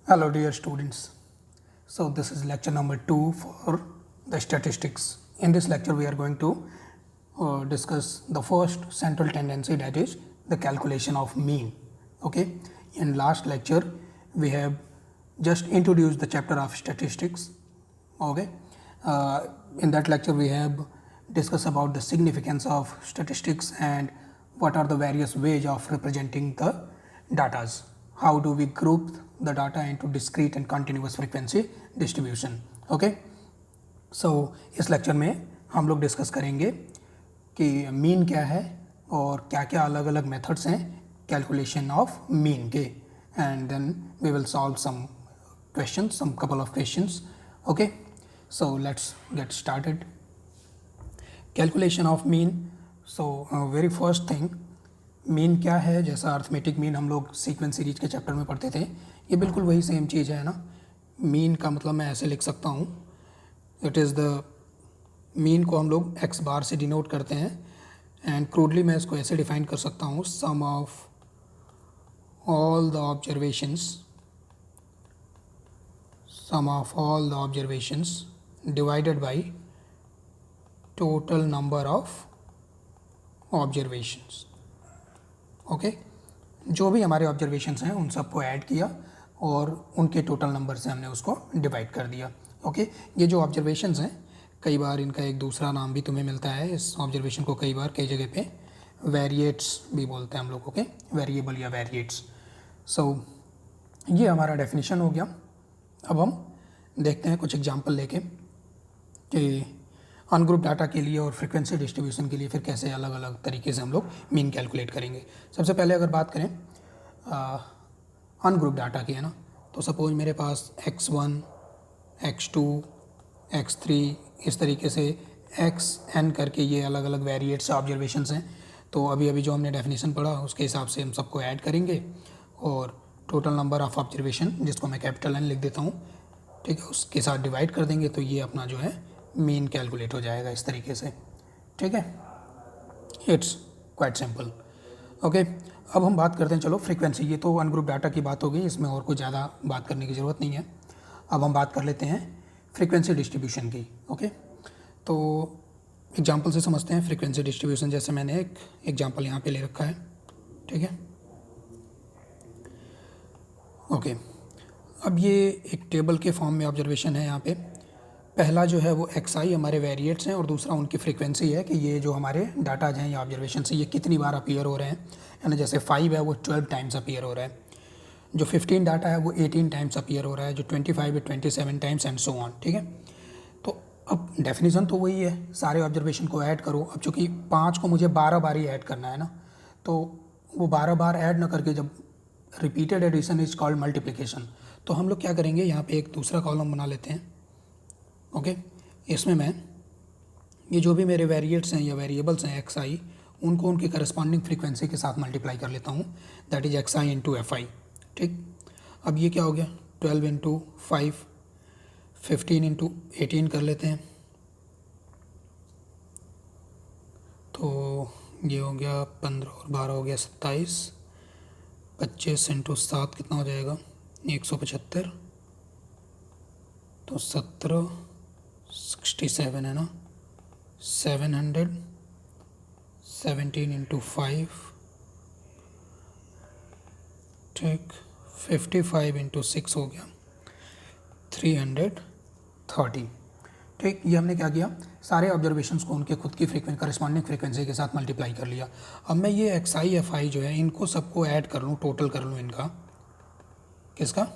Hello dear students. So this is lecture number 2 for the statistics. In this lecture we are going to discuss the first central tendency, that is the calculation of mean. Okay. In last lecture we have just introduced the chapter of statistics. Okay. In that lecture we have discussed about the significance of statistics and what are the various ways of representing the datas. How do we group the data into discrete and continuous frequency distribution. Okay. So इस lecture में हम लोग discuss करेंगे कि mean क्या है और क्या क्या अलग अलग मेथड्स हैं कैलकुलेशन ऑफ मीन के, and then we will solve some questions, some couple of questions. Okay, so let's get started. Calculation of mean. So very first thing, mean क्या है? जैसा अर्थमेटिक मीन हम लोग सीक्वेंस सीरीज के chapter में पढ़ते थे, ये बिल्कुल वही सेम चीज़ है ना. मीन का मतलब मैं ऐसे लिख सकता हूँ, इट इज़ द मीन को हम लोग एक्स बार से डिनोट करते हैं, एंड क्रूडली मैं इसको ऐसे डिफाइन कर सकता हूँ, sum of all the observations divided by total number of observations. Okay, जो भी हमारे ऑब्जर्वेशंस हैं उन सबको ऐड किया और उनके टोटल नंबर से हमने उसको डिवाइड कर दिया. ओके, ये जो ऑब्जर्वेशंस हैं, कई बार इनका एक दूसरा नाम भी तुम्हें मिलता है. इस ऑब्जर्वेशन को कई बार कई जगह पे वेरिएट्स भी बोलते हैं हम लोग. ओके, वेरिएबल या वेरिएट्स. सो ये हमारा डेफिनेशन हो गया. अब हम देखते हैं कुछ एग्जांपल लेके कि अनग्रुप डाटा के लिए और फ्रीक्वेंसी डिस्ट्रीब्यूशन के लिए फिर कैसे अलग अलग तरीके से हम लोग मीन कैलकुलेट करेंगे. सबसे पहले अगर बात करें अनग्रुप डाटा की, है ना, तो सपोज मेरे पास x1, x2, x3 इस तरीके से xn करके ये अलग अलग वेरिएट्स ऑब्जर्वेशंस हैं. तो अभी अभी जो हमने डेफिनेशन पढ़ा उसके हिसाब से हम सबको ऐड करेंगे और टोटल नंबर ऑफ़ ऑब्जर्वेशन, जिसको मैं कैपिटल N लिख देता हूँ, ठीक है, उसके साथ डिवाइड कर देंगे तो ये अपना जो है मीन कैलकुलेट हो जाएगा इस तरीके से. ठीक है, इट्स क्वाइट सिंपल. ओके, अब हम बात करते हैं, चलो फ्रीक्वेंसी. ये तो अनग्रुप डाटा की बात हो गई, इसमें और कुछ ज़्यादा बात करने की ज़रूरत नहीं है. अब हम बात कर लेते हैं फ्रीक्वेंसी डिस्ट्रीब्यूशन की. ओके, तो एग्जांपल से समझते हैं फ्रीक्वेंसी डिस्ट्रीब्यूशन. जैसे मैंने एक एग्जांपल यहाँ पे ले रखा है. ठीक है, ओके. अब ये एक टेबल के फॉर्म में ऑब्जर्वेशन है. यहाँ पे पहला जो है वो xi हमारे वेरिएट्स हैं और दूसरा उनकी फ्रीक्वेंसी है कि ये जो हमारे डाटाज हैं या ऑब्जर्वेशन से ये कितनी बार अपीयर हो रहे हैं. है ना, जैसे 5 है वो 12 टाइम्स अपीयर हो रहा है, जो 15 डाटा है वो 18 टाइम्स अपीयर हो रहा है, जो 25 है 27 टाइम्स एंड सो ऑन. ठीक है, तो अब डेफिनेशन तो वही है, सारे ऑब्जर्वेशन को ऐड करो. अब चूँकि 5 को मुझे 12 बार ही ऐड करना है ना, तो वो 12 बार ऐड ना करके, जब repeated addition is called multiplication, तो हम लोग क्या करेंगे, यहाँ पे एक दूसरा कॉलम बना लेते हैं. ओके, इसमें मैं ये जो भी मेरे वेरिएट्स हैं या वेरिएबल्स हैं xi, उनको उनकी करस्पॉन्डिंग फ्रीक्वेंसी के साथ मल्टीप्लाई कर लेता हूँ, that is xi into fi. ठीक, अब ये क्या हो गया, 12 इंटू 5, 15 इंटू 18 कर लेते हैं, तो ये हो गया 15 और 12 हो गया 27. 25 इंटू 7 कितना हो जाएगा, 175, तो 67 है ना, 700. 17 इंटू 5, ठीक, 55 इंटू 6 हो गया 330. ठीक, ये हमने क्या किया, सारे ऑब्जर्वेशंस को उनके खुद की करस्पॉन्डिंग फ्रीक्वेंसी के साथ मल्टीप्लाई कर लिया. अब मैं ये xi fi जो है इनको सबको ऐड कर लूँ, टोटल कर लूँ इनका, किसका,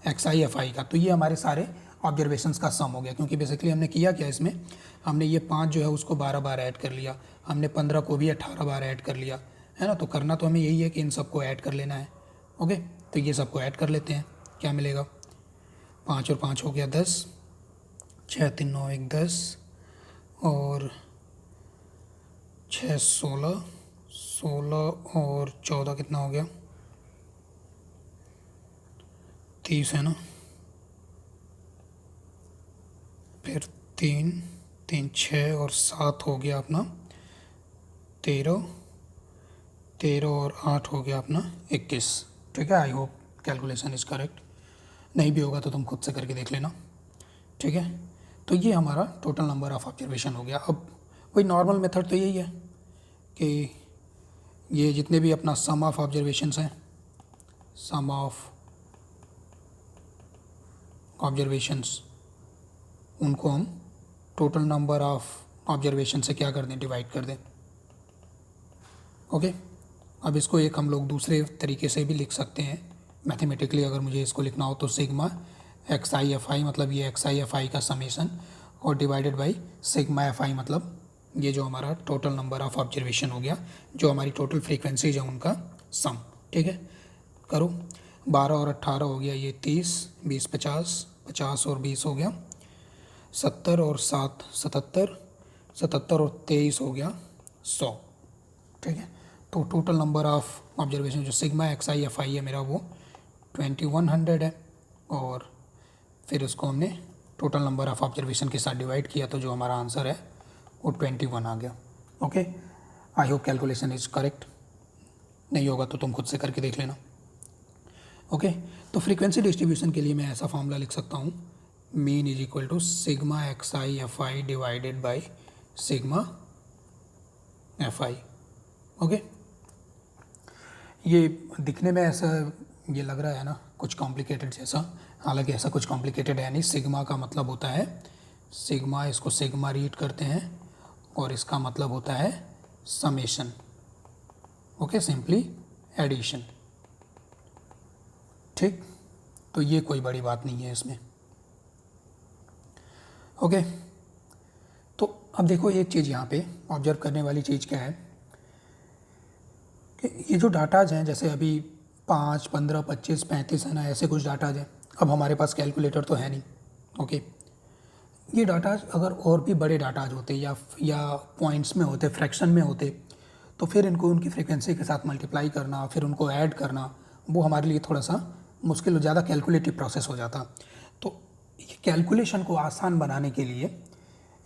xi fi का, तो ये हमारे सारे ऑब्जर्वेशंस का सम हो गया. क्योंकि बेसिकली हमने किया क्या, इसमें हमने ये 5 जो है उसको 12 बार ऐड कर लिया, हमने 15 को भी 18 बार ऐड कर लिया, है ना. तो करना तो हमें यही है कि इन सबको ऐड कर लेना है. ओके, तो ये सबको ऐड कर लेते हैं, क्या मिलेगा, 5 और 5 हो गया 10, 6 3 9 1 10 और 6 16, 16 और 14 कितना हो गया, 30 है ना. फिर 3 3 6 और 7 हो गया अपना 13, 13 और 8 हो गया अपना 21. ठीक है, I hope calculation is correct. नहीं भी होगा तो तुम खुद से करके देख लेना, ठीक है। तो ये हमारा टोटल नंबर ऑफ़ ऑब्जर्वेशन हो गया। अब वही नॉर्मल मेथड तो यही है कि ये जितने भी अपना सम ऑफ ऑब्जर्वेशंस हैं, सम ऑफ ऑब्जर्वेशंस, उनको हम टोटल नंबर ऑफ ऑब्जर्वेशन से क्या कर दें, डिवाइड कर दें। ओके, अब इसको एक हम लोग दूसरे तरीके से भी लिख सकते हैं मैथमेटिकली। अगर मुझे इसको लिखना हो तो सिग्मा एक्स आई एफ आई, मतलब ये एक्स आई एफ आई का समेसन, और डिवाइडेड बाई सिग्मा एफ आई, मतलब ये जो हमारा टोटल नंबर ऑफ ऑब्जर्वेशन हो गया, जो हमारी टोटल फ्रीक्वेंसीज है उनका सम, ठीक है। करो, 12 और 18 हो गया ये 30, 20 50, 50 और 20 हो गया 70, और 7 77, 77 और 23 हो गया 100, ठीक है। तो टोटल नंबर ऑफ ऑब्जर्वेशन जो सिग्मा एक्स आई एफ आई है मेरा, वो 2100 है, और फिर उसको हमने टोटल नंबर ऑफ ऑब्जर्वेशन के साथ डिवाइड किया, तो जो हमारा आंसर है वो 21 आ गया। Okay, I hope calculation is correct. नहीं होगा तो तुम खुद से करके देख लेना। ओके, तो फ्रीक्वेंसी डिस्ट्रीब्यूशन के लिए मैं ऐसा फॉर्मूला लिख सकता हूँ, mean is equal to sigma x i f i divided by sigma f i. Okay, ये दिखने में ऐसा ये लग रहा है ना कुछ कॉम्प्लिकेटेड जैसा, हालांकि ऐसा कुछ कॉम्प्लिकेटेड है नहीं। सिग्मा का मतलब होता है सिग्मा, इसको सिग्मा रीड करते हैं, और इसका मतलब होता है समेशन। ओके, सिंपली एडिशन, ठीक। तो ये कोई बड़ी बात नहीं है इसमें। ओके, तो अब देखो एक चीज़ यहाँ पे ऑब्जर्व करने वाली चीज़ क्या है कि ये जो डाटाज हैं, जैसे अभी 5, 15, 25, 35 है ना, ऐसे कुछ डाटाज हैं। अब हमारे पास कैलकुलेटर तो है नहीं। ओके, ये डाटाज अगर और भी बड़े डाटाज होते या पॉइंट्स में होते, फ्रैक्शन में होते, तो फिर इनको उनकी फ्रीक्वेंसी के साथ मल्टीप्लाई करना, फिर उनको ऐड करना, वो हमारे लिए थोड़ा सा मुश्किल, ज़्यादा कैलकुलेटिव प्रोसेस हो जाता। तो ये कैलकुलेशन को आसान बनाने के लिए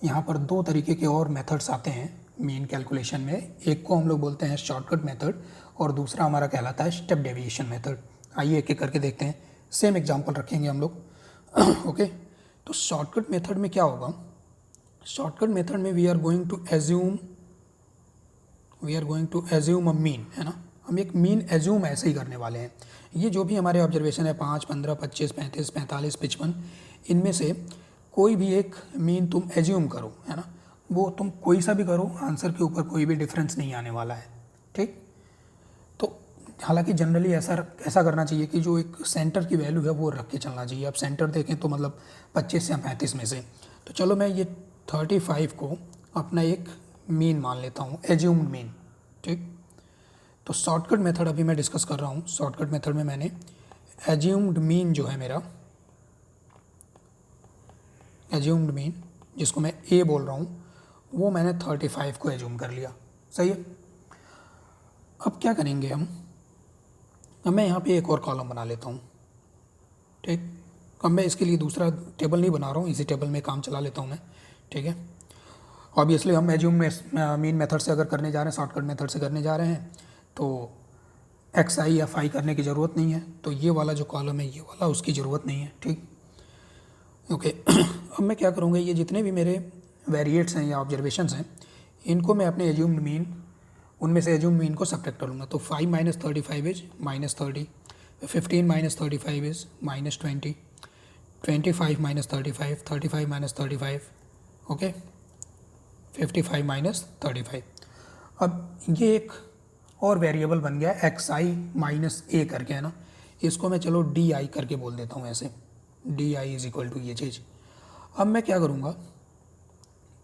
यहाँ पर दो तरीके के और मेथड्स आते हैं मीन कैलकुलेशन में। एक को हम लोग बोलते हैं शॉर्टकट मेथड, और दूसरा हमारा कहलाता है स्टेप डेविएशन मेथड। आइए एक एक करके देखते हैं, सेम एग्जांपल रखेंगे हम लोग। ओके, तो शॉर्टकट मेथड में क्या होगा, शॉर्टकट मेथड में we are going to assume a mean, है ना। हम एक मीन एज्यूम ऐसे ही करने वाले हैं। ये जो भी हमारे ऑब्जर्वेशन है 5, 15, 25, 35, 45, 55, इनमें से कोई भी एक मीन तुम एज्यूम करो, है ना। वो तुम कोई सा भी करो, आंसर के ऊपर कोई भी डिफरेंस नहीं आने वाला है, ठीक। तो हालांकि जनरली ऐसा करना चाहिए कि जो एक सेंटर की वैल्यू है वो रख के चलना चाहिए। अब सेंटर देखें तो मतलब 25 या 35 में से, तो चलो मैं ये 35 को अपना एक मीन मान लेता हूँ, एज्यूम्ड मीन, ठीक। तो शॉर्टकट मेथड अभी मैं डिस्कस कर रहा हूँ। शॉर्टकट मेथड में मैंने एज्यूम्ड मीन जो है मेरा, एज्यूम्ड मीन जिसको मैं ए बोल रहा हूँ, वो मैंने 35 को एज्यूम कर लिया, सही है। अब क्या करेंगे हम, अब मैं यहाँ पे एक और कॉलम बना लेता हूँ, ठीक। अब मैं इसके लिए दूसरा टेबल नहीं बना रहा हूँ, इसी टेबल में काम चला लेता हूँ मैं, ठीक है। ऑब्वियसली हम एज्यूम मीन मेथड से अगर करने जा रहे हैं, शॉर्टकट मेथड से करने जा रहे हैं, तो एक्स आई एफ आई करने की ज़रूरत नहीं है। तो ये वाला जो कॉलम है, ये वाला, उसकी ज़रूरत नहीं है, ठीक। ओके, अब मैं क्या करूँगा, ये जितने भी मेरे वेरिएट्स हैं या ऑब्जर्वेशंस हैं, इनको मैं अपने एज्यूम्ड मीन, उनमें से एज्यूम्ड मीन को सब्ट्रैक्ट करूँगा। तो 5 - 35 इज -30, 15 - 35 इज -20, 25 - 35, 35 - 35, ओके, 55 - 35। अब ये एक और वेरिएबल बन गया एक्स आई माइनस ए करके, है ना। इसको मैं चलो डी आई करके बोल देता हूँ ऐसे, d i is equal to ये चीज़। अब मैं क्या करूँगा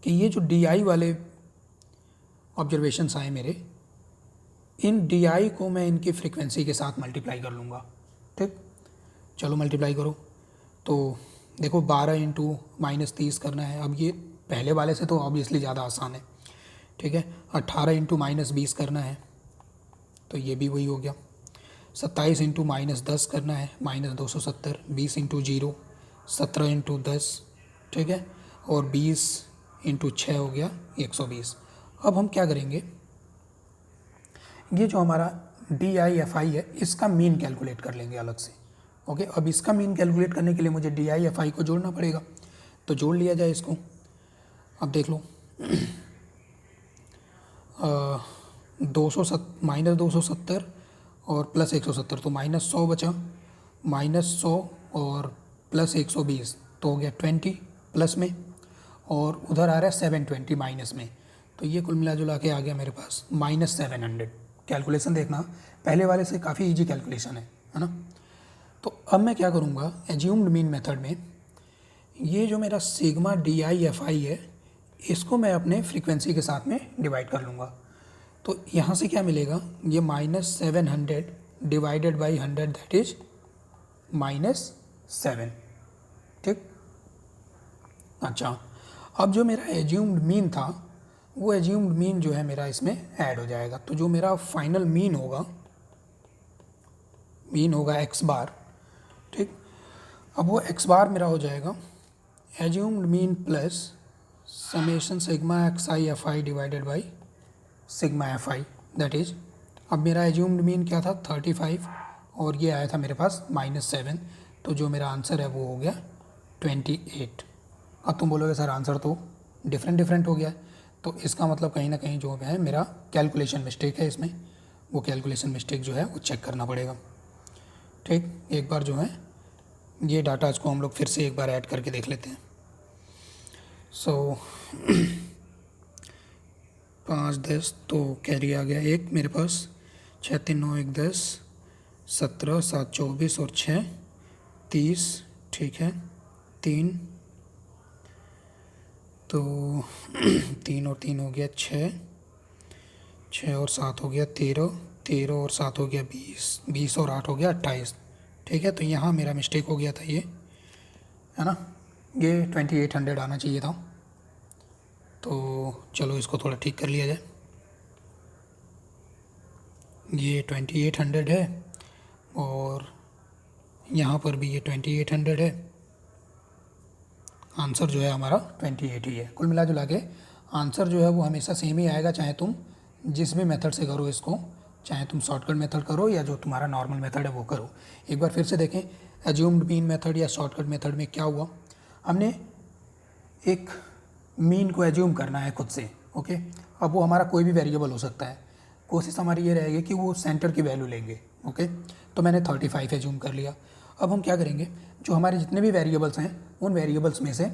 कि ये जो डी आई वाले ऑब्जर्वेशंस आए मेरे, इन डी आई को मैं इनकी फ्रीक्वेंसी के साथ मल्टीप्लाई कर लूँगा, ठीक। चलो मल्टीप्लाई करो, तो देखो 12 इंटू -30 करना है। अब ये पहले वाले से तो ऑब्वियसली ज़्यादा आसान है, ठीक है। 18 इंटू -20 करना है, तो ये भी वही हो गया। 27 इंटू -10 करना है, -270, 20 इंटू 0, 17 इंटू 10, ठीक है, और 20 इंटू 6 हो गया 120। अब हम क्या करेंगे, ये जो हमारा डी आई एफ आई है, इसका मीन कैलकुलेट कर लेंगे अलग से। ओके, अब इसका मीन कैलकुलेट करने के लिए मुझे डी आई एफ आई को जोड़ना पड़ेगा, तो जोड़ लिया जाए इसको। अब देख लो, 270 और प्लस 170, तो -100 बचा, -100 और प्लस 120 तो हो गया 20 प्लस में, और उधर आ रहा है 720 माइनस में, तो ये कुल मिला जुला के आ गया मेरे पास -700। कैलकुलेशन देखना, पहले वाले से काफ़ी इजी कैलकुलेशन है ना। तो अब मैं क्या करूँगा, एज्यूम्ड मीन मेथड में ये जो मेरा सिग्मा डी आई एफ आई है, इसको मैं अपने फ्रीक्वेंसी के साथ में डिवाइड कर लूँगा। तो यहाँ से क्या मिलेगा, ये -700 डिवाइडेड बाई 100 दैट इज -7, ठीक। अच्छा, अब जो मेरा एज्यूम्ड मीन था, वो एज्यूम्ड मीन जो है मेरा इसमें ऐड हो जाएगा, तो जो मेरा फाइनल मीन होगा एक्स बार, ठीक। अब वो एक्स बार मेरा हो जाएगा assumed mean plus summation sigma x i f i divided by sigma f I that is, अब मेरा एज्यूम्ड मीन क्या था 35 और ये आया था मेरे पास -7, तो जो मेरा आंसर है वो हो गया 28। अब तुम बोलोगे सर आंसर तो डिफरेंट हो गया है, तो इसका मतलब कहीं ना कहीं जो है मेरा कैलकुलेशन मिस्टेक है इसमें, वो कैलकुलेशन मिस्टेक जो है वो चेक करना पड़ेगा, ठीक। एक बार जो है ये डाटा को हम लोग फिर से एक बार ऐड करके देख लेते हैं। सो 5 10 तो कैरी आ गया 1 मेरे पास, 6 3 9 1 10, 17 7 24 और 6 30, ठीक है 3, तो 3 और 3 हो गया 6, 6 और 7 हो गया 13, 13 और 7 हो गया 20, 20 और 8 हो गया 28, ठीक है। तो यहाँ मेरा मिस्टेक हो गया था, ये है ना, ये 2800 आना चाहिए था, तो चलो इसको थोड़ा ठीक कर लिया जाए। ये 2800 है और यहाँ पर भी ये 2800 है, आंसर जो है हमारा 28 ही है। कुल मिला जुला के आंसर जो है वो हमेशा सेम ही आएगा, चाहे तुम जिस भी मेथड से करो इसको, चाहे तुम शॉर्टकट मेथड करो या जो तुम्हारा नॉर्मल मेथड है वो करो। एक बार फिर से देखें, एज्यूम्ड मीन मेथड या शॉर्टकट मेथड में क्या हुआ, हमने एक मीन को एज्यूम करना है खुद से, ओके। अब वो हमारा कोई भी वेरिएबल हो सकता है, कोशिश हमारी ये रहेगी कि वो सेंटर की वैल्यू लेंगे, ओके। तो मैंने 35 एज्यूम कर लिया। अब हम क्या करेंगे, जो हमारे जितने भी वेरिएबल्स हैं उन वेरिएबल्स में से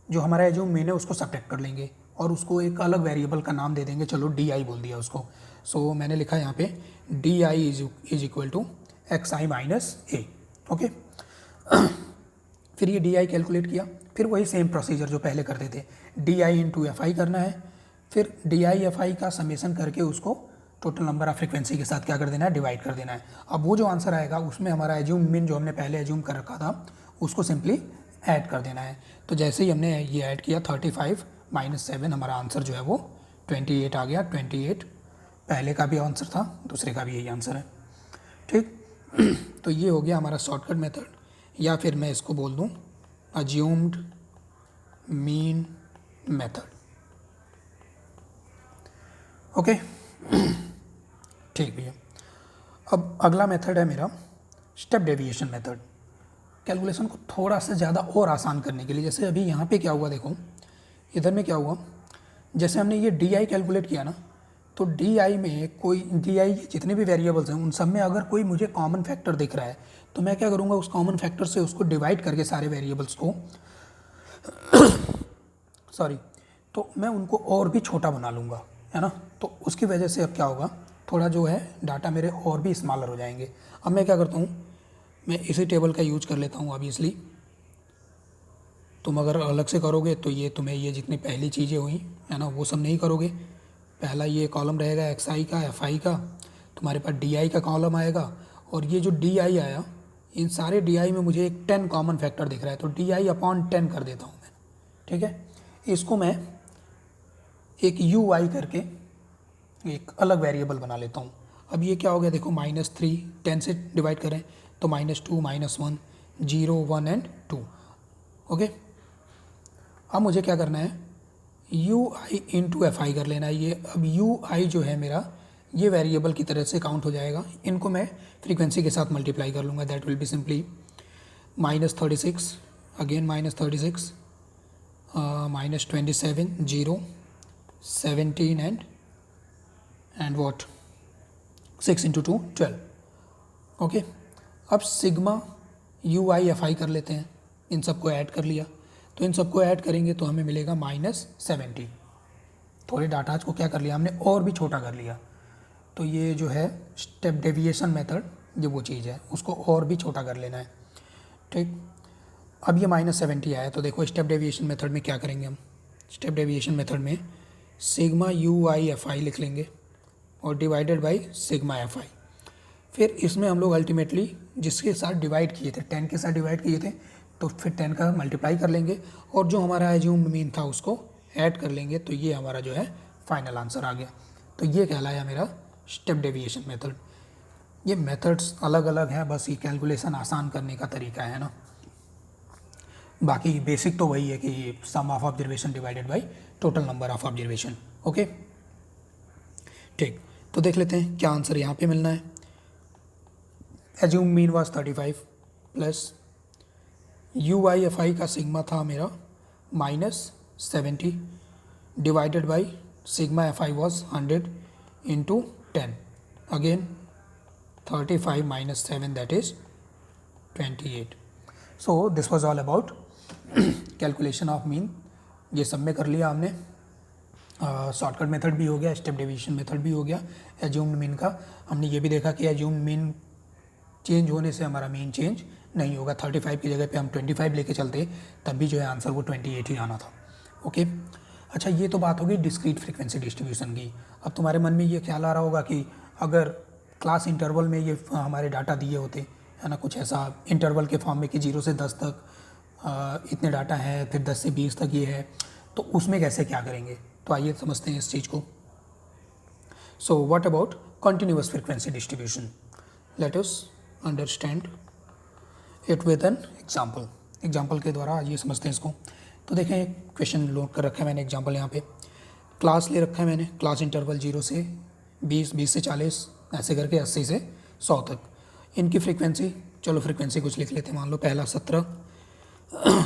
जो हमारा एज्यूम मीन है उसको सब्ट्रैक्ट कर लेंगे और उसको एक अलग वेरिएबल का नाम दे देंगे, चलो डी आई बोल दिया उसको। सो मैंने लिखा यहाँ पे d i is equal to x i minus a, okay. फिर ये डी आई कैलकुलेट किया, फिर वही सेम प्रोसीजर जो पहले करते थे, D I into F I करना है, फिर डी आई एफ आई का समेशन करके उसको टोटल नंबर ऑफ फ्रिक्वेंसी के साथ क्या कर देना है, डिवाइड कर देना है। अब वो जो आंसर आएगा उसमें हमारा एज्यूम मीन जो हमने पहले एज्यूम कर रखा था उसको सिंपली ऐड कर देना है। तो जैसे ही हमने ये ऐड किया 35 माइनस 7, हमारा आंसर जो है वो 28 आ गया। 28 पहले का भी आंसर था, दूसरे का भी यही आंसर है, ठीक। तो ये हो गया हमारा शॉर्टकट मेथड, या फिर मैं इसको बोल दूँ अज्यूम्ड मीन मेथड, ओके। ठीक भैया, अब अगला मेथड है मेरा स्टेप डेविएशन मेथड। कैलकुलेशन को थोड़ा सा ज़्यादा और आसान करने के लिए, जैसे अभी यहाँ पे क्या हुआ देखो, इधर में क्या हुआ, जैसे हमने ये डी आई कैलकुलेट किया ना, तो डी आई में कोई डी आई जितने भी वेरिएबल्स हैं उन सब में अगर कोई मुझे कॉमन फैक्टर दिख रहा है तो मैं क्या करूँगा, उस कॉमन फैक्टर से उसको डिवाइड करके सारे वेरिएबल्स को सॉरी, तो मैं उनको और भी छोटा बना लूँगा, है ना। तो उसकी वजह से अब क्या होगा, थोड़ा जो है डाटा मेरे और भी स्मॉलर हो जाएंगे। अब मैं क्या करता हूँ, मैं इसी टेबल का यूज कर लेता हूँ ऑब्वियसली। तुम अगर अलग से करोगे तो ये तुम्हें ये जितनी पहली चीज़ें हुई है ना वो सब नहीं करोगे। पहला ये कॉलम रहेगा एक्स आई का, एफ आई का, तुम्हारे पास डी आई का कॉलम आएगा, और ये जो डी आई आया इन सारे डी आई में मुझे एक 10 कॉमन फैक्टर दिख रहा है, तो डी आई अपॉन 10 कर देता हूँ मैं, ठीक है। इसको मैं एक यू आई करके एक अलग वेरिएबल बना लेता हूँ। अब ये क्या हो गया देखो, -3 10 से डिवाइड करें तो -2 -1 0 1 एंड 2, ओके। अब मुझे क्या करना है, you I into F I कर लेना है ये। अब यू आई जो है मेरा ये वेरिएबल की तरह से काउंट हो जाएगा, इनको मैं फ्रीक्वेंसी के साथ मल्टीप्लाई कर लूँगा, that will be simply -36, again -36, -27, 0, 17 and what 6 × 2 12। Okay, अब सिग्मा UI/FI कर लेते हैं, इन सबको ऐड कर लिया, तो इन सबको ऐड करेंगे तो हमें मिलेगा -70। थोड़े डाटाज को क्या कर लिया हमने, और भी छोटा कर लिया, तो ये जो है स्टेप डेविएशन मेथड, ये वो चीज़ है, उसको और भी छोटा कर लेना है। ठीक, अब ये -70 आया, तो देखो स्टेप डेविएशन मेथड में क्या करेंगे हम, स्टेप डेविएशन मेथड में सिग्मा UI/FI लिख लेंगे और डिवाइडेड बाई सिग्मा FI। फिर इसमें हम लोग अल्टीमेटली जिसके साथ डिवाइड किए थे, 10 के साथ डिवाइड किए थे, तो फिर 10 का मल्टीप्लाई कर लेंगे और जो हमारा एज्यूम्ड मीन था उसको ऐड कर लेंगे, तो ये हमारा जो है फाइनल आंसर आ गया। तो ये कहलाया मेरा स्टेप डेविएशन मेथड। ये मेथड्स अलग अलग हैं, बस ये कैलकुलेशन आसान करने का तरीका है ना, बाकी बेसिक तो वही है कि sum of observation divided by total number of observation. Okay, ठीक, तो देख लेते हैं क्या आंसर यहाँ पे मिलना है। Assume mean was 35 plus UI/FI का सिग्मा था मेरा -70 divided by sigma FI was 100 into 10, again 35 - 7 that is 28। So this was all about calculation of mean. ये सब में कर लिया हमने, शॉर्टकट मेथड भी हो गया, स्टेप डेविएशन मेथड भी हो गया, एज्यूम्ड मीन का हमने ये भी देखा कि एज्यूम्ड मीन चेंज होने से हमारा मीन चेंज नहीं होगा। 35 की जगह पे हम 25 लेके चलते तब भी जो है आंसर वो 28 ही आना था। ओके, अच्छा, ये तो बात होगी डिस्क्रीट फ्रीक्वेंसी डिस्ट्रीब्यूशन की। अब तुम्हारे मन में ये ख्याल आ रहा होगा कि अगर क्लास इंटरवल में ये हमारे डाटा दिए होते है ना, कुछ ऐसा इंटरवल के फॉर्म में कि 0 से 10 तक इतने डाटा हैं, फिर 10 से 20 तक ये है, तो उसमें कैसे क्या करेंगे, तो आइए समझते हैं इस चीज़ को। So what about continuous frequency distribution, let us understand it with an example. Example के द्वारा ये समझते हैं इसको। तो देखें, एक क्वेश्चन लोड कर रखा है मैंने, एग्जाम्पल यहाँ पे क्लास ले रखा है मैंने, क्लास इंटरवल 0 से 20, 20 से 40, ऐसे करके 80 से 100 तक। इनकी फ्रीक्वेंसी, चलो फ्रीक्वेंसी कुछ लिख लेते हैं, मान लो पहला 17,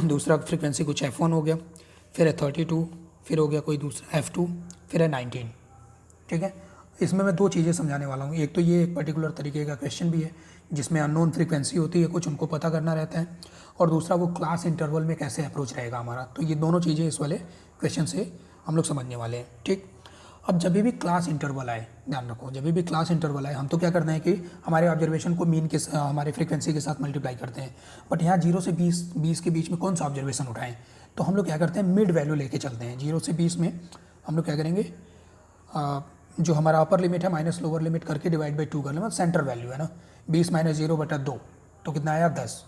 दूसरा फ्रीक्वेंसी कुछ F1 हो गया, फिर है 32, फिर हो गया कोई दूसरा F2, फिर है 19। ठीक है, इसमें मैं दो चीज़ें समझाने वाला हूँ। एक तो ये एक पर्टिकुलर तरीके का क्वेश्चन भी है जिसमें अननोन फ्रीक्वेंसी होती है, कुछ उनको पता करना रहता है, और दूसरा वो क्लास इंटरवल में कैसे अप्रोच रहेगा हमारा। तो ये दोनों चीज़ें इस वाले क्वेश्चन से हम लोग समझने वाले हैं। ठीक, अब जब भी क्लास इंटरवल आए, ध्यान रखो, जब भी क्लास इंटरवल आए हम तो क्या करते हैं कि हमारे ऑब्जर्वेशन को मीन के हमारे फ्रीक्वेंसी के साथ मल्टीप्लाई करते हैं। बट यहाँ 0 से 20 के बीच में कौन सा ऑब्जर्वेशन उठाएं, तो हम लोग क्या करते हैं, मिड वैल्यू लेके चलते हैं। 0 से 20 में हम लोग क्या करेंगे, जो हमारा अपर लिमिट है माइनस लोअर लिमिट करके डिवाइड बाई 2 कर लेंगे, सेंटर वैल्यू है ना, 20 - 0/2, तो कितना आया 10।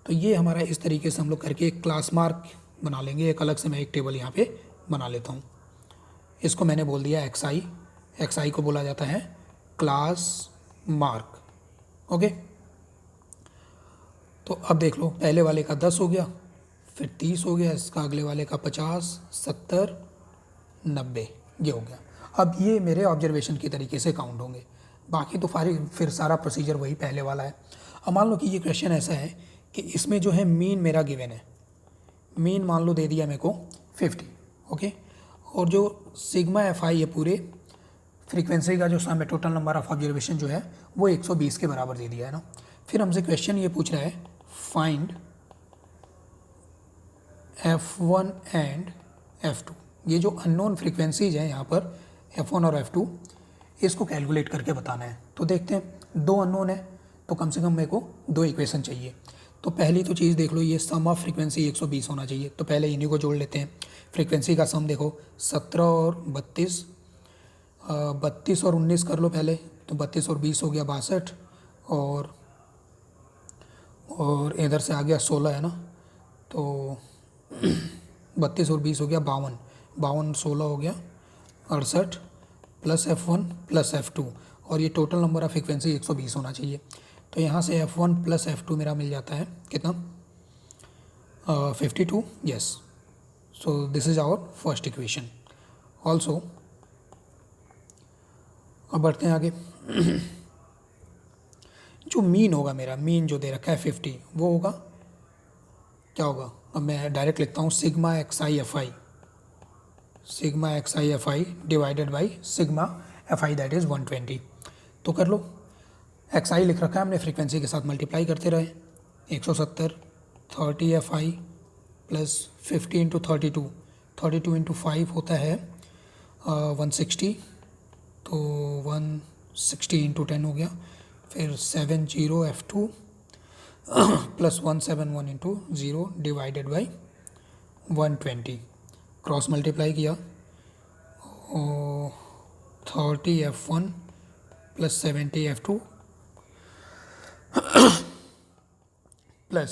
तो ये हमारा इस तरीके से हम लोग करके एक क्लास मार्क बना लेंगे। एक अलग से मैं एक टेबल यहाँ पे बना लेता हूँ, इसको मैंने बोल दिया XI। XI को बोला जाता है क्लास मार्क। ओके, तो अब देख लो, पहले वाले का 10 हो गया, फिर 30 हो गया, इसका अगले वाले का 50, 70, 90, ये हो गया। अब ये मेरे ऑब्जर्वेशन की तरीके से काउंट होंगे, बाकी तो फिर सारा प्रोसीजर वही पहले वाला है। अब मान लो कि ये क्वेश्चन ऐसा है कि इसमें जो है मीन मेरा गिवन है, मीन मान लो दे दिया मेरे को 50। ओके, और जो सिग्मा FI है पूरे फ्रीक्वेंसी का जो सम है, टोटल नंबर ऑफ ऑब्जर्वेशन जो है वो 120 के बराबर दे दिया है ना। फिर हमसे क्वेश्चन ये पूछ रहा है, फाइंड F1 एंड F2। ये जो अननोन फ्रीक्वेंसीज हैं यहाँ पर F1 और F2, इसको कैलकुलेट करके बताना है। तो देखते हैं, दो अननोन है तो कम से कम मेरे को दो इक्वेशन चाहिए। तो पहली तो चीज़ देख लो, ये सम ऑफ फ्रीक्वेंसी 120 होना चाहिए, तो पहले इन्हीं को जोड़ लेते हैं। फ्रीक्वेंसी का सम देखो 17 और 32, 32 और 19 कर लो पहले, तो 32 और 20 हो गया 62, और इधर से आ गया 16 है ना, तो 32 और 20 हो गया 52, 52 16 हो गया 68, प्लस F1 प्लस F2, और ये टोटल नंबर ऑफ फ्रीक्वेंसी 120 होना चाहिए। तो यहाँ से F1 प्लस F2 मेरा मिल जाता है कितना, 52, yes. So this is our first equation also. अब बढ़ते हैं आगे। जो मीन होगा मेरा, मीन जो दे रखा है 50, वो होगा क्या होगा, अब मैं डायरेक्ट लिखता हूँ sigma x i f I, sigma x i f i divided by sigma f I that is 120। तो कर लो, एक्स आई लिख रखा है हमने, फ्रीक्वेंसी के साथ मल्टीप्लाई करते रहे, 170 30 F I plus 50 into 32, 32 into 5 होता है 160, तो 160 इंटू 10 हो गया, फिर 70 F2 plus 171 into 0 divided by 120, cross multiply किया, 30 F1 प्लस 70 F2 प्लस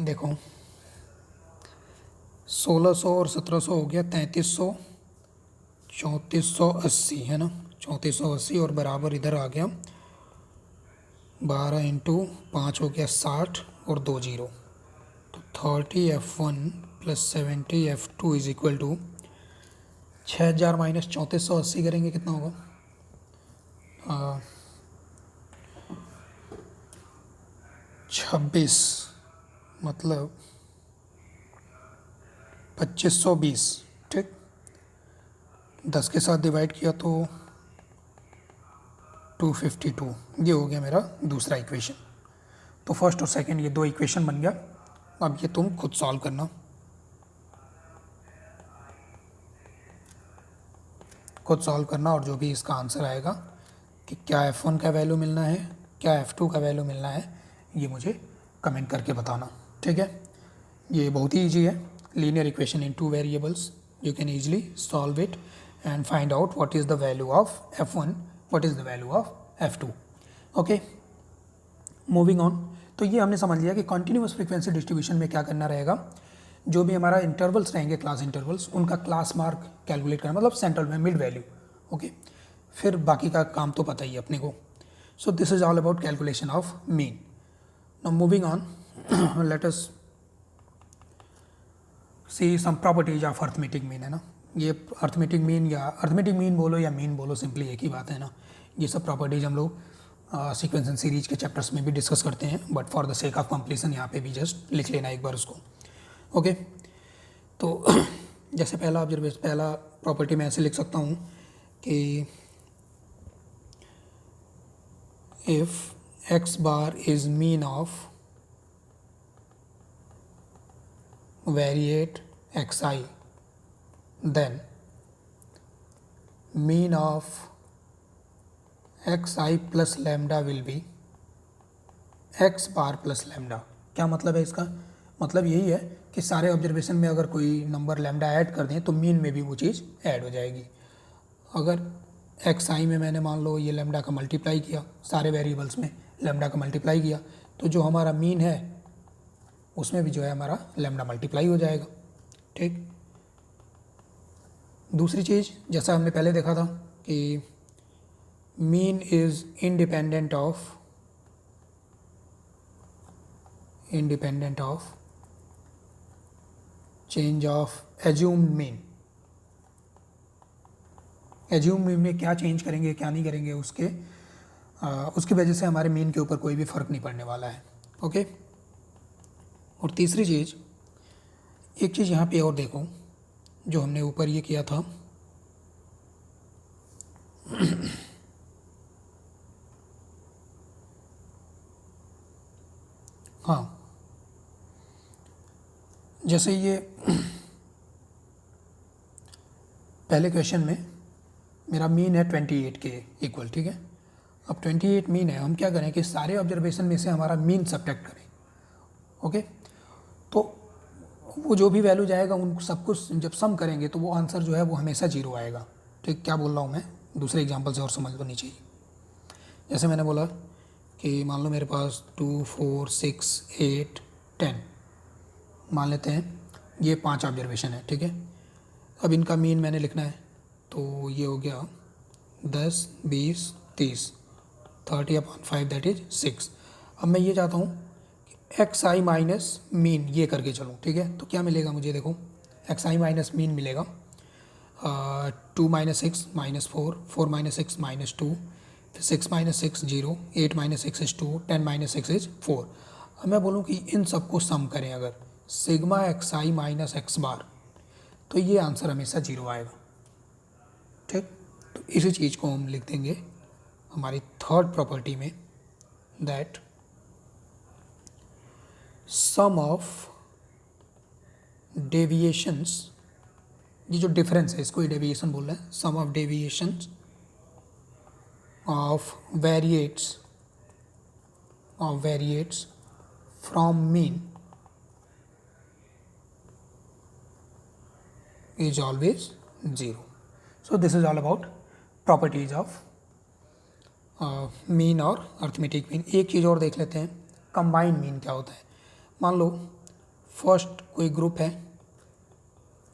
देखो 1600 और 1700 हो गया 3300, 3480 है ना, 3480 और बराबर इधर आ गया 12 इंटू 5 हो गया 60 और 2 जीरो, तो 30 F1 plus 70 F2 is equal to 6000 minus 3480 करेंगे कितना होगा, 26 मतलब 2520, ठीक, 10 के साथ डिवाइड किया तो 252, ये हो गया मेरा दूसरा इक्वेशन। तो फर्स्ट और सेकंड ये दो इक्वेशन बन गया। अब ये तुम खुद सॉल्व करना, खुद सॉल्व करना, और जो भी इसका आंसर आएगा कि क्या F1 का वैल्यू मिलना है, क्या F2 का वैल्यू मिलना है, ये मुझे कमेंट करके बताना, ठीक है। ये बहुत ही ईजी है, linear equation in 2 variables, you can easily solve it and find out what is the value of F1, what is the value of F2। Okay, moving on. तो ये हमने समझ लिया कि कॉन्टिन्यूस फ्रीक्वेंसी डिस्ट्रीब्यूशन में क्या करना रहेगा, जो भी हमारा इंटरवल्स रहेंगे, क्लास इंटरवल्स, उनका क्लास मार्क कैलकुलेट करना, मतलब सेंट्रल में मिड वैल्यू। ओके, फिर बाकी का काम तो पता ही है अपने को। So this is all about calculation of mean. Now moving on, let us see some properties of arithmetic mean, है ना। ये अर्थमेटिक मीन या अर्थमेटिक मीन बोलो या मीन बोलो, सिंपली एक ही बात है ना। ये सब प्रॉपर्टीज हम लोग सीक्वेंस एंड सीरीज के चैप्टर्स में भी डिस्कस करते हैं, but for the sake of completion यहाँ पे भी जस्ट लिख लेना एक बार उसको। ओके, तो जैसे पहला ऑब्जर्वेशन, पहला प्रॉपर्टी मैं ऐसे लिख सकता हूँ कि if x bar is mean of variate x i, then mean of x i plus lambda will be x bar plus lambda. क्या मतलब है इसका? मतलब यही है कि सारे ऑब्जर्वेशन में अगर कोई नंबर लैम्डा ऐड कर दें तो मीन में भी वो चीज़ ऐड हो जाएगी। अगर एक्स आई में मैंने मान लो ये लैम्डा का मल्टीप्लाई किया, सारे वेरिएबल्स में लैम्डा का मल्टीप्लाई किया, तो जो हमारा मीन है उसमें भी जो है हमारा लैम्डा मल्टीप्लाई हो जाएगा, ठीक। दूसरी चीज़, जैसा हमने पहले देखा था कि mean is independent of change of assumed mean. Assume mean में क्या चेंज करेंगे क्या नहीं करेंगे, उसकी वजह से हमारे मीन के ऊपर कोई भी फ़र्क नहीं पड़ने वाला है। ओके, और तीसरी चीज़, एक चीज़ यहाँ पे और देखो, जो हमने ऊपर ये किया था हाँ, जैसे ये पहले क्वेश्चन में मेरा मीन है 28 के इक्वल, ठीक है। अब 28 मीन है, हम क्या करें कि सारे ऑब्जर्वेशन में से हमारा मीन सब्ट्रैक्ट करें। ओके, तो वो जो भी वैल्यू जाएगा उन सब कुछ जब सम करेंगे तो वो आंसर जो है वो हमेशा जीरो आएगा, ठीक। क्या बोल रहा हूँ मैं, दूसरे एग्जांपल से और समझ लो नीचे। जैसे मैंने बोला कि मान लो मेरे पास 2 4 6 8 10 मान लेते हैं, ये 5 ऑब्जर्वेशन है, ठीक है। अब इनका मीन मैंने लिखना है, तो ये हो गया 10 20 30 30/5 दैट इज 6। अब मैं ये चाहता हूँ कि एक्स आई माइनस मीन ये करके चलूँ, ठीक है। तो क्या मिलेगा मुझे, देखो एक्स आई माइनस मीन मिलेगा 2 - 6 -4 4 - 6 -2 6 - 6 0 8 - 6 is 2 10 - 6 is 4। अब मैं बोलूँ कि इन सबको सम करें अगर sigma x i minus x बार, तो ये आंसर हमेशा 0 आएगा। ठीक, तो इसी चीज़ को हम लिख देंगे हमारी थर्ड प्रॉपर्टी में, दैट सम ऑफ डेविएशंस, ये जो डिफरेंस है इसको ही डेविएशन बोल रहे हैं, sum of deviations of variates from mean is always 0. So this is all about properties of mean और अर्थमेटिक मीन। एक चीज़ और देख लेते हैं, कंबाइंड मीन क्या होता है। मान लो फर्स्ट कोई ग्रुप है,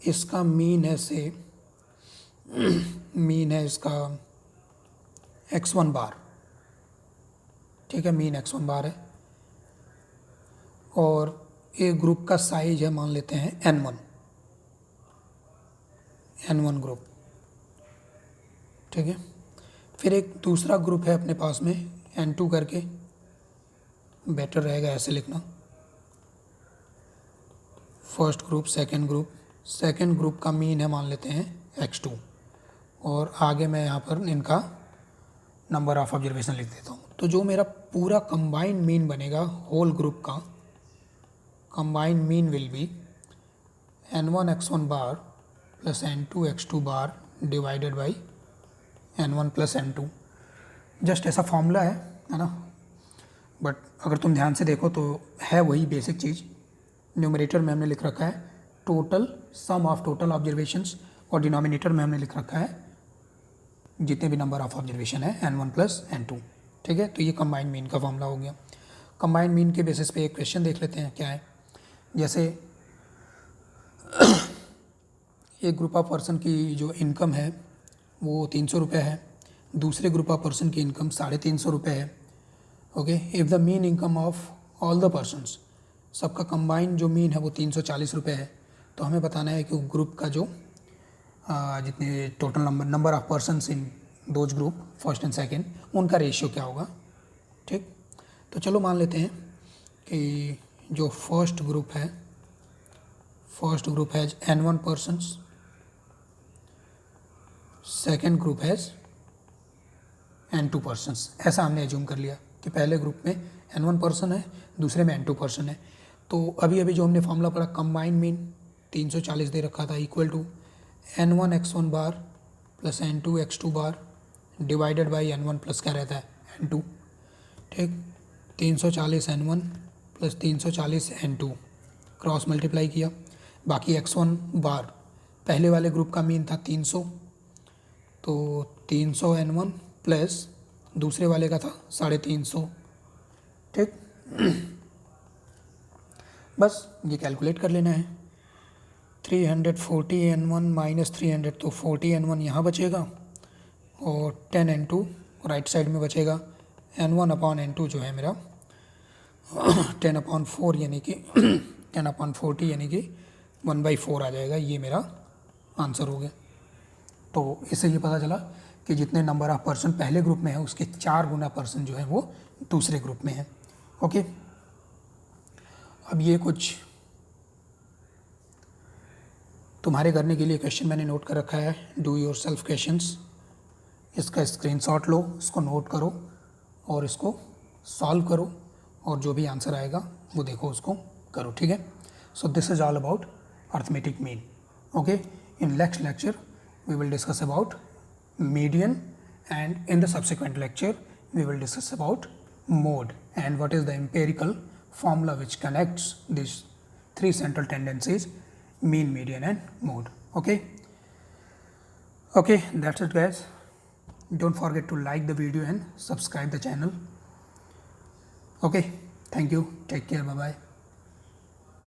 इसका मीन है से मीन है इसका x1 बार, ठीक है, मीन x1 बार है, और एक ग्रुप का साइज है मान लेते हैं n1 ग्रुप, ठीक है। फिर एक दूसरा ग्रुप है अपने पास में n2 करके, बेटर रहेगा ऐसे लिखना, फर्स्ट ग्रुप सेकंड ग्रुप का मीन है मान लेते हैं x2, और आगे मैं यहाँ पर इनका नंबर ऑफ ऑब्जर्वेशन लिख देता हूँ। तो जो मेरा पूरा कंबाइंड मीन बनेगा होल ग्रुप का, combined mean will be n1 x1 bar plus n2 x2 bar divided by n1 plus n2। Just ऐसा फॉर्मूला है ना, बट अगर तुम ध्यान से देखो तो है वही बेसिक चीज़। न्यूमरेटर में हमने लिख रखा है total sum of total observations, और डिनोमिनेटर में हमने लिख रखा है जितने भी नंबर ऑफ ऑब्जर्वेशन है n1 प्लस n2, ठीक है। तो ये कंबाइंड मीन का फॉर्मूला हो गया। कंबाइंड मीन के बेसिस पे एक क्वेश्चन देख लेते हैं क्या है। जैसे एक ग्रुप ऑफ पर्सन की जो इनकम है वो 300 रुपये है, दूसरे ग्रुप ऑफ पर्सन की इनकम 350 रुपये है। Okay, if the mean income of all the persons, सबका कंबाइंड जो मीन है वो 340 रुपये है, तो हमें बताना है कि ग्रुप का जो जितने total number of persons in those group first and second, उनका रेशियो क्या होगा। ठीक, तो चलो मान लेते हैं कि जो first group has n1 persons, second group has n2 persons. ऐसा हमने एज्यूम कर लिया कि पहले ग्रुप में n1 पर्सन है, दूसरे में n2 पर्सन है। तो अभी जो हमने फॉर्मूला पढ़ा कंबाइंड मीन 340 दे रखा था, equal to n1 x1 bar plus n2 x2 bar divided by n1 plus क्या रहता है n2। ठीक, 340 n1 plus 340 n2 cross multiply किया, बाकी x1 बार पहले वाले ग्रुप का मीन था 300, तो 300 n1 प्लस दूसरे वाले का था 350। ठीक, बस ये कैलकुलेट कर लेना है। 340 n1 माइनस 300, तो 40 n1 यहाँ बचेगा और 10 n2 राइट साइड में बचेगा। n1 अपॉन n2 जो है मेरा 10/4 यानी कि 10/40 यानी कि 1/4 आ जाएगा। ये मेरा आंसर हो गया। तो इससे ये पता चला कि जितने नंबर ऑफ पर्सन पहले ग्रुप में है उसके 4 गुना पर्सन जो है वो दूसरे ग्रुप में है। ओके, अब ये कुछ तुम्हारे करने के लिए क्वेश्चन मैंने नोट कर रखा है, डू योर सेल्फ क्वेश्चंस। इसका स्क्रीनशॉट लो, इसको नोट करो और इसको सॉल्व करो, और जो भी आंसर आएगा वो देखो, उसको करो। ठीक है, सो this is all about arithmetic mean. Okay, in next lecture we will discuss about median, and in the subsequent lecture we will discuss about mode and what is the empirical formula which connects these 3 central tendencies, mean, median and mode. Okay, that's it guys. Don't forget to like the video and subscribe the channel. Okay, thank you, take care, bye bye.